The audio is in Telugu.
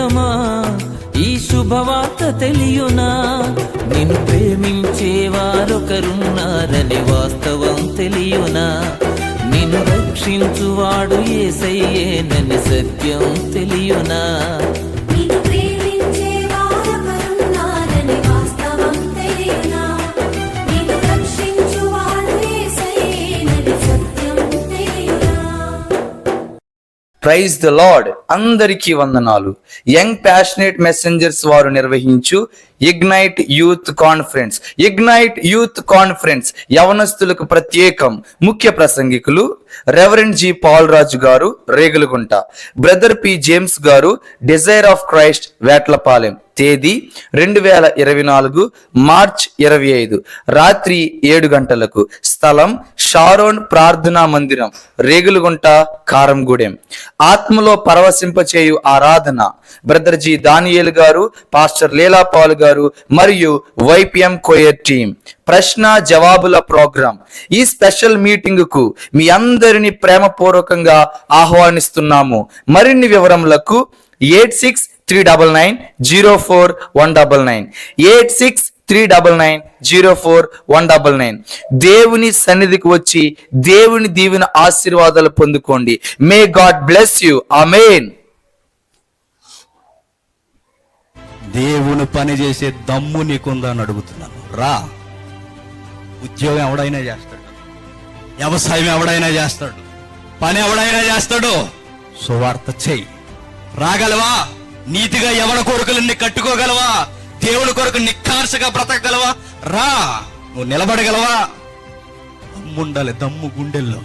సంగమా, ఈ శుభవార్త తెలియునా? నిన్ను ప్రేమించే వారొకరున్నారని వాస్తవం తెలియునా? నిన్ను రక్షించువాడు యేసయ్యేనని సత్యం తెలియునా? Praise the lord. అందరికీ వందనాలు. యంగ్ ప్యాషనేట్ మెసెంజర్స్ వారు నిర్వహించు ignite youth conference. Ignite youth conference యవనస్తులకు ప్రత్యేకం. ముఖ్య ప్రసంగికులు reverend G Paul Raju garu Regulagunta, brother P James garu Desire of Christ Vetlapalem. తేదీ 2024 మార్చ్ 25 రాత్రి 7 గంటలకు. స్థలం షారోన్ ప్రార్థనా మందిరం, రేగులగుంట, కారంగూడెం. ఆత్మలో పరవశింపచేయు ఆరాధన. బ్రదర్ జి దానియేల్ గారు, పాస్టర్ లీలా పాల్ గారు మరియు వైపిఎం కోయర్ టీం. ప్రశ్న జవాబుల ప్రోగ్రాం. ఈ స్పెషల్ మీటింగ్ కు మీ అందరిని ప్రేమపూర్వకంగా ఆహ్వానిస్తున్నాము. మరిన్ని వివరములకు 8639904199 8639904199. దేవుని సన్నిధికి వచ్చి దేవుని దీవెన ఆశీర్వాదాలు పొందుకోండి. May God bless you. ఆమేన్. దేవుని పని చేసే దమ్ము నీకుందా అని అడుగుతున్నాను. రా. ఉద్యోగం ఎవడైనా చేస్తాడు, వ్యవసాయం ఎవడైనా చేస్తాడు, పని ఎవడైనా చేస్తాడు. సువార్త చెయ్యి. రాగలవా? నీతిగా యవన కోరికలన్నీ కట్టుకోగలవా? దేవుని కొరకు నిఖార్సగా బ్రతకగలవా? రా. నువ్వు నిలబడగలవా? దమ్ముండాలి, దమ్ము గుండెల్లో.